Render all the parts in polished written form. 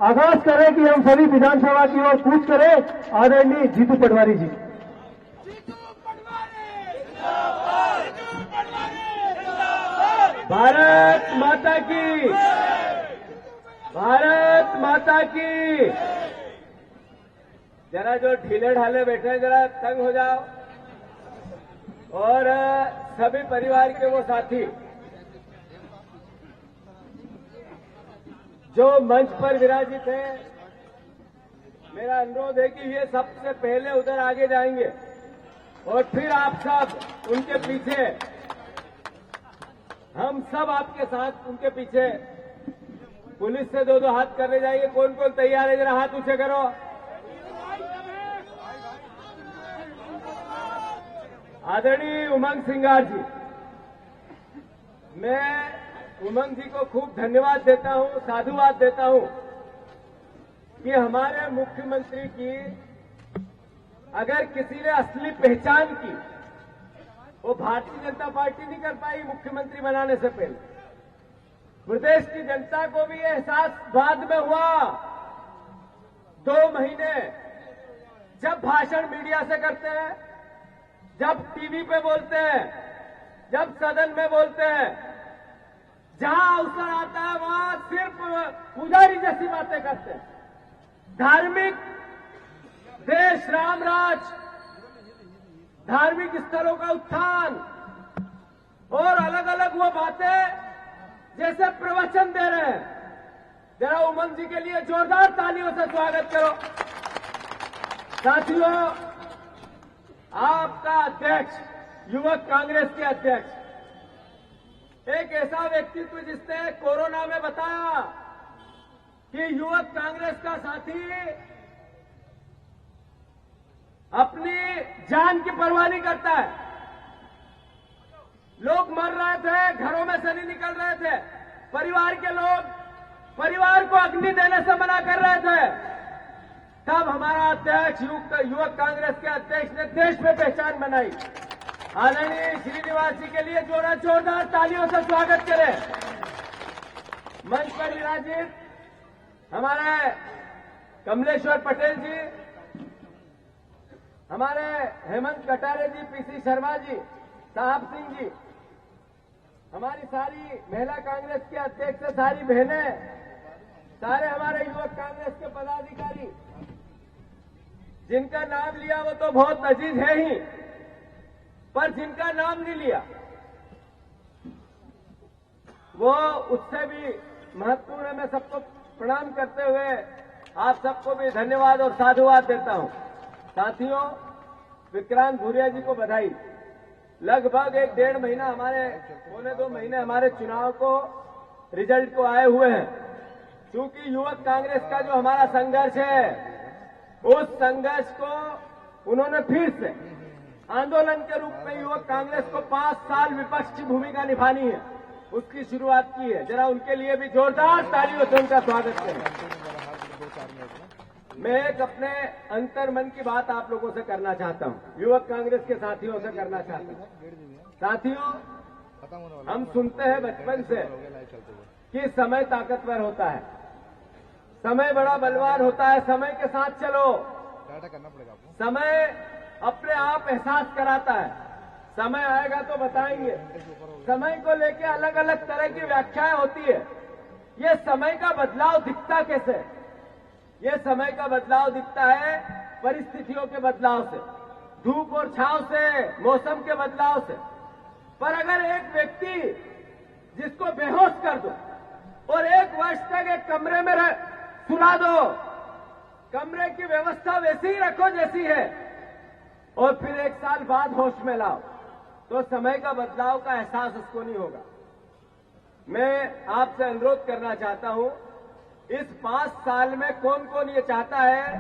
आगाज करें कि हम सभी विधानसभा की ओर कूच करें। आदरणीय जीतू पटवारी जी। भारत माता की, भारत माता की। जरा जो ढीले ढाले बैठे हैं जरा तंग हो जाओ, और सभी परिवार के वो साथी जो मंच पर विराजित हैं, मेरा अनुरोध है कि ये सबसे पहले उधर आगे जाएंगे और फिर आप सब उनके पीछे, हम सब आपके साथ उनके पीछे पुलिस से दो दो हाथ करने जाएंगे। कौन कौन तैयार है जरा हाथ ऊंचे करो। आदरणीय उमंग सिंगार जी, मैं उमंग जी को खूब धन्यवाद देता हूं, साधुवाद देता हूं कि हमारे मुख्यमंत्री की अगर किसी ने असली पहचान की, वो भारतीय जनता पार्टी नहीं कर पाई मुख्यमंत्री बनाने से पहले। प्रदेश की जनता को भी ये एहसास बाद में हुआ। 2 महीने जब भाषण मीडिया से करते हैं, जब टीवी पे बोलते हैं, जब सदन में बोलते हैं, जहां अवसर आता है वहां सिर्फ पुजारी जैसी बातें करते हैं। धार्मिक देश राम राज, धार्मिक स्थलों का उत्थान और अलग अलग वो बातें जैसे प्रवचन दे रहे हैं। जरा उमंग जी के लिए जोरदार तालियों से स्वागत करो। साथियों, आपका अध्यक्ष, युवक कांग्रेस के अध्यक्ष, एक ऐसा व्यक्तित्व जिसने कोरोना में बताया कि युवक कांग्रेस का साथी अपनी जान की परवाह नहीं करता है। लोग मर रहे थे, घरों में से नहीं निकल रहे थे, परिवार के लोग परिवार को अग्नि देने से मना कर रहे थे। तब हमारा अध्यक्ष, युवक कांग्रेस के अध्यक्ष ने देश में पहचान बनाई। आदरणीय श्रीनिवास जी के लिए जोरदार तालियों से स्वागत करें। मंच पर विराजित हमारे कमलेश्वर पटेल जी, हमारे हेमंत कटारे जी, पीसी शर्मा जी, साहब सिंह जी, हमारी सारी महिला कांग्रेस के अध्यक्ष, सारी बहनें, सारे हमारे युवक कांग्रेस के पदाधिकारी, जिनका नाम लिया वो तो बहुत अजीज है ही, पर जिनका नाम नहीं लिया वो उससे भी महत्वपूर्ण है। मैं सबको प्रणाम करते हुए आप सबको भी धन्यवाद और साधुवाद देता हूं। साथियों, विक्रांत भूरिया जी को बधाई। लगभग 1-1.5 महीना, हमारे 1.25 महीने हमारे चुनाव को, रिजल्ट को आए हुए हैं। क्योंकि युवक कांग्रेस का जो हमारा संघर्ष है, उस संघर्ष को उन्होंने फिर से आंदोलन के रूप में युवक कांग्रेस को 5 साल विपक्ष की भूमिका निभानी है, उसकी शुरुआत की है। जरा उनके लिए भी जोरदार तालियों से उनका स्वागत करें। मैं एक अपने अंतर्मन की बात आप लोगों से करना चाहता हूं, युवक कांग्रेस के साथियों से करना चाहता हूं। साथियों, हम सुनते हैं बचपन से कि समय ताकतवर होता है, समय बड़ा बलवान होता है, समय के साथ चलो। समय अपने आप एहसास कराता है। समय आएगा तो बताएंगे। समय को लेकर अलग अलग तरह की व्याख्याएं होती है। ये समय का बदलाव दिखता कैसे? ये समय का बदलाव दिखता है परिस्थितियों के बदलाव से, धूप और छांव से, मौसम के बदलाव से। पर अगर एक व्यक्ति जिसको बेहोश कर दो और 1 वर्ष तक एक कमरे में सुला दो, कमरे की व्यवस्था वैसी ही रखो जैसी है, और फिर 1 साल बाद होश में लाओ, तो समय का बदलाव का एहसास उसको नहीं होगा। मैं आपसे अनुरोध करना चाहता हूं, इस 5 साल में कौन कौन ये चाहता है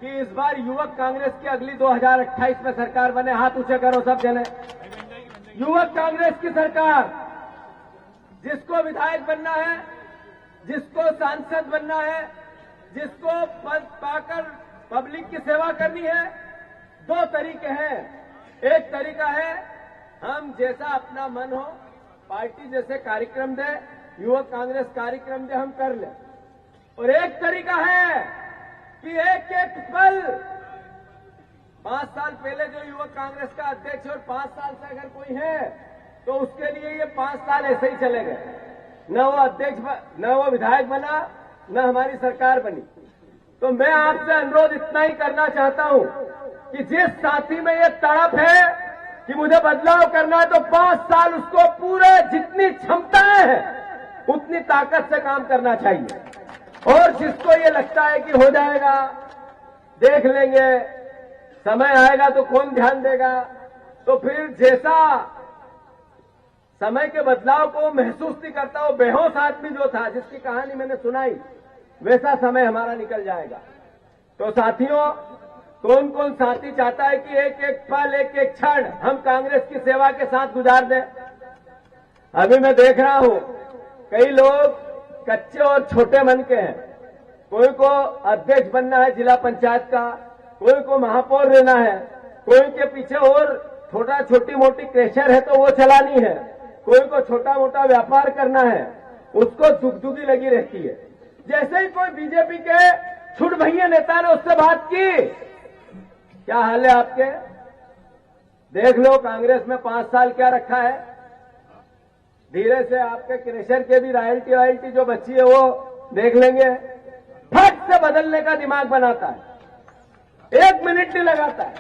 कि इस बार युवक कांग्रेस की अगली 2028 में सरकार बने? हाथ ऊंचे करो सब जने। युवक कांग्रेस की सरकार, जिसको विधायक बनना है, जिसको सांसद बनना है, जिसको पद पाकर पब्लिक की सेवा करनी है, 2 तरीके हैं। एक तरीका है हम जैसा अपना मन हो, पार्टी जैसे कार्यक्रम दे, युवक कांग्रेस कार्यक्रम दे, हम कर ले। और एक तरीका है कि एक एक पल 5 साल पहले जो युवक कांग्रेस का अध्यक्ष और 5 साल से अगर कोई है तो उसके लिए ये 5 साल ऐसे ही चले गए। न वो अध्यक्ष न वो विधायक बना, न हमारी सरकार बनी। तो मैं आपसे अनुरोध इतना ही करना चाहता हूं कि जिस साथी में ये तड़प है कि मुझे बदलाव करना है, तो 5 साल उसको पूरे जितनी क्षमताएं हैं उतनी ताकत से काम करना चाहिए। और जिसको ये लगता है कि हो जाएगा, देख लेंगे, समय आएगा तो कौन ध्यान देगा, तो फिर जैसा समय के बदलाव को महसूस नहीं करता, वो बेहोश आदमी जो था जिसकी कहानी मैंने सुनाई, वैसा समय हमारा निकल जाएगा। तो साथियों, कौन कौन साथी चाहता है कि एक एक पल एक एक क्षण हम कांग्रेस की सेवा के साथ गुजार दें? अभी मैं देख रहा हूं कई लोग कच्चे और छोटे मन के हैं। कोई को अध्यक्ष बनना है जिला पंचायत का, कोई को महापौर रहना है, कोई के पीछे और छोटी मोटी क्रेशर है तो वो चलानी है, कोई को छोटा मोटा व्यापार करना है, उसको दुगदुगी लगी रहती है। जैसे ही कोई बीजेपी के छुट भैया नेता ने उससे बात की, क्या हाल है आपके, देख लो कांग्रेस में 5 साल क्या रखा है, धीरे से आपके क्रेशर के भी रॉयल्टी जो बची है वो देख लेंगे। फट से बदलने का दिमाग बनाता है, 1 मिनट नहीं लगाता है।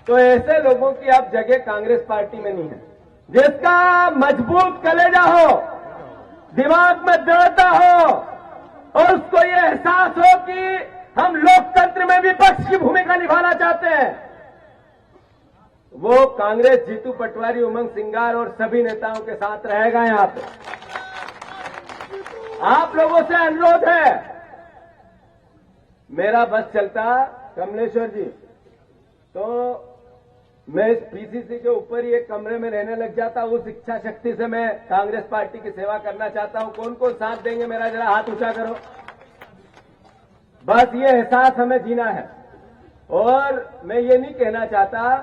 तो ऐसे लोगों की अब जगह कांग्रेस पार्टी में नहीं है। जिसका मजबूत कलेजा हो, दिमाग में दृढ़ता हो और उसको ये एहसास हो कि हम लोकतंत्र में विपक्ष की भूमिका निभाना चाहते हैं, वो कांग्रेस जीतू पटवारी, उमंग सिंगार और सभी नेताओं के साथ रहेगा। यहां पे आप लोगों से अनुरोध है, मेरा बस चलता कमलेश्वर जी, तो मैं इस पीसीसी के ऊपर ही एक कमरे में रहने लग जाता। उस इच्छा शक्ति से मैं कांग्रेस पार्टी की सेवा करना चाहता हूं। कौन कौन साथ देंगे, मेरा जरा हाथ ऊंचा करो। बस ये एहसास हमें जीना है। और मैं ये नहीं कहना चाहता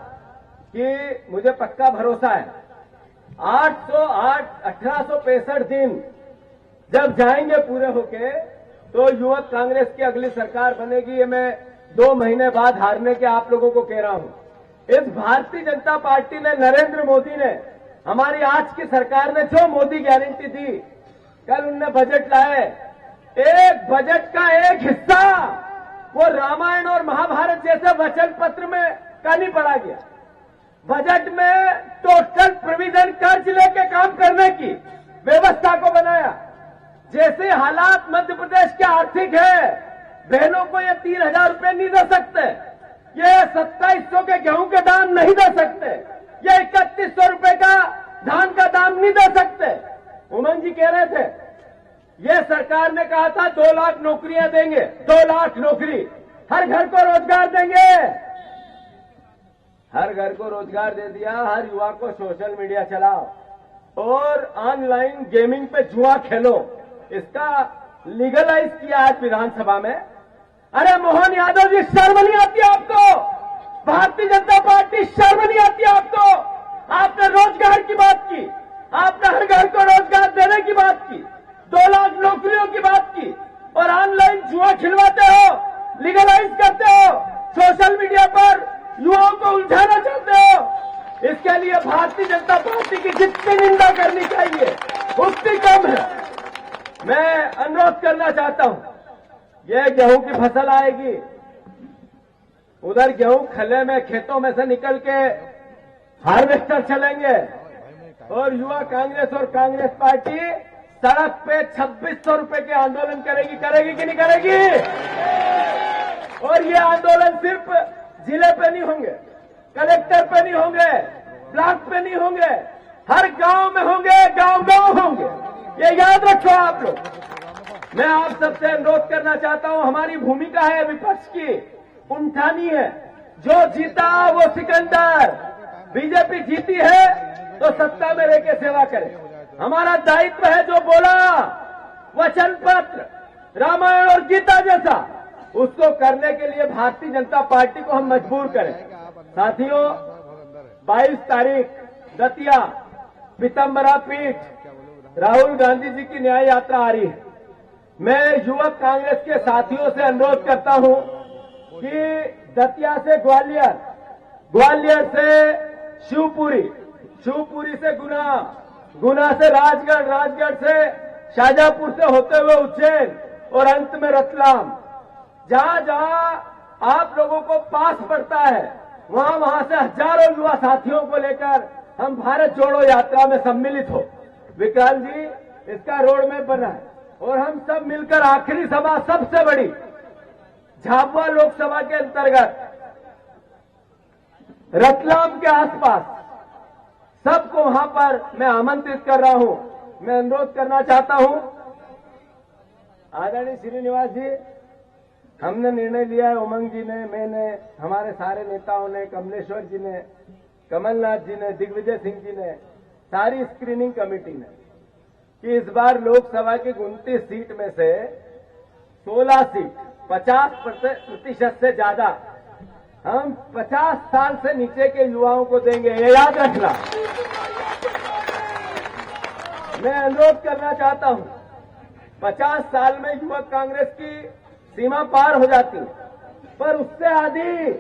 कि मुझे पक्का भरोसा है 1865 दिन जब जाएंगे पूरे होके तो युवक कांग्रेस की अगली सरकार बनेगी। ये मैं 2 महीने बाद हारने के आप लोगों को कह रहा हूं। इस भारतीय जनता पार्टी ने, नरेंद्र मोदी ने, हमारी आज की सरकार ने जो मोदी गारंटी दी, कल उनने बजट लाए, एक बजट का एक हिस्सा वो रामायण और महाभारत जैसे वचन पत्र में का नहीं पड़ा गया। बजट में टोटल प्रोविजन कर्ज लेके काम करने की व्यवस्था को बनाया। जैसे हालात मध्य प्रदेश के आर्थिक है, बहनों को ये 3,000 रुपए नहीं दे सकते, ये 2700 के गेहूं के दाम नहीं दे सकते, ये 3100 रुपए का धान का दाम नहीं दे सकते। उमंग जी कह रहे थे, ये सरकार ने कहा था 2 लाख नौकरियां देंगे, 2 लाख नौकरी, हर घर को रोजगार देंगे। हर घर को रोजगार दे दिया, हर युवा को सोशल मीडिया चलाओ और ऑनलाइन गेमिंग पे जुआ खेलो, इसका लीगलाइज किया आज विधानसभा में। अरे मोहन यादव जी, शर्म नहीं आती आपको? भारतीय जनता पार्टी शर्म नहीं आती आपको? आपने रोजगार की बात की, आपने हर घर को रोजगार देने की बात की, 2 लाख नौकरियों की बात की, और ऑनलाइन जुआ खिलवाते हो, लीगलाइज करते हो, सोशल मीडिया पर युवाओं को उलझाना चाहते हो। इसके लिए भारतीय जनता पार्टी की जितनी निंदा करनी चाहिए उतनी कम है। मैं अनुरोध करना चाहता हूं, ये गेहूं की फसल आएगी, उधर गेहूं खले में खेतों में से निकल के हार्वेस्टर चलेंगे और युवा कांग्रेस और कांग्रेस पार्टी सड़क पे 2600 रुपए के आंदोलन करेगी कि नहीं करेगी? और ये आंदोलन सिर्फ जिले पे नहीं होंगे, कलेक्टर पे नहीं होंगे, ब्लॉक पे नहीं होंगे, हर गांव में होंगे, गांव होंगे। ये याद रखो आप लोग। मैं आप सबसे अनुरोध करना चाहता हूं, हमारी भूमिका है विपक्ष की उठानी है। जो जीता वो सिकंदर, बीजेपी जीती है तो सत्ता में रह के सेवा करे। हमारा दायित्व है जो बोला वचन पत्र, रामायण और गीता जैसा, उसको करने के लिए भारतीय जनता पार्टी को हम मजबूर करें। साथियों, 22 तारीख दतिया पीतम्बरा पीठ राहुल गांधी जी की न्याय यात्रा आ रही है। मैं युवक कांग्रेस के साथियों से अनुरोध करता हूं कि दतिया से ग्वालियर, ग्वालियर से शिवपुरी, शिवपुरी से गुना, गुना से राजगढ़, राजगढ़ से शाहजहांपुर से होते हुए उज्जैन और अंत में रतलाम, जहां जहां आप लोगों को पास पड़ता है वहां वहां से हजारों युवा साथियों को लेकर हम भारत जोड़ो यात्रा में सम्मिलित हो। विकराल जी, इसका रोड मैप बना है और हम सब मिलकर आखिरी सभा सबसे बड़ी झाबुआ लोकसभा के अंतर्गत रतलाम के आसपास सबको वहां पर मैं आमंत्रित कर रहा हूं। मैं अनुरोध करना चाहता हूं, आदरणीय श्रीनिवास जी, हमने निर्णय लिया है, उमंग जी ने, मैंने, हमारे सारे नेताओं ने, कमलेश्वर जी ने, कमलनाथ जी ने, दिग्विजय सिंह जी ने, सारी स्क्रीनिंग कमेटी ने, कि इस बार लोकसभा की 29 सीट में से 16 सीट 50% से ज्यादा हम 50 साल से नीचे के युवाओं को देंगे। ये याद रखना। मैं अनुरोध करना चाहता हूं, 50 साल में युवक कांग्रेस की सीमा पार हो जाती, पर उससे आधी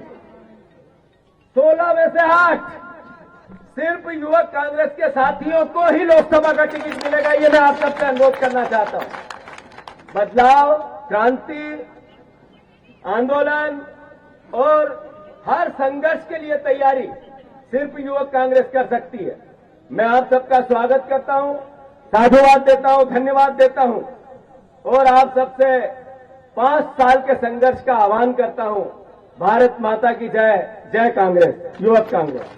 16 में से 8 सिर्फ युवक कांग्रेस के साथियों को ही लोकसभा का टिकट मिलेगा। ये मैं आप सबसे अनुरोध करना चाहता हूं। बदलाव, क्रांति, आंदोलन और हर संघर्ष के लिए तैयारी सिर्फ युवक कांग्रेस कर सकती है। मैं आप सबका स्वागत करता हूं, साधुवाद देता हूं, धन्यवाद देता हूं और आप सबसे 5 साल के संघर्ष का आह्वान करता हूं। भारत माता की जय, जय कांग्रेस, युवक कांग्रेस।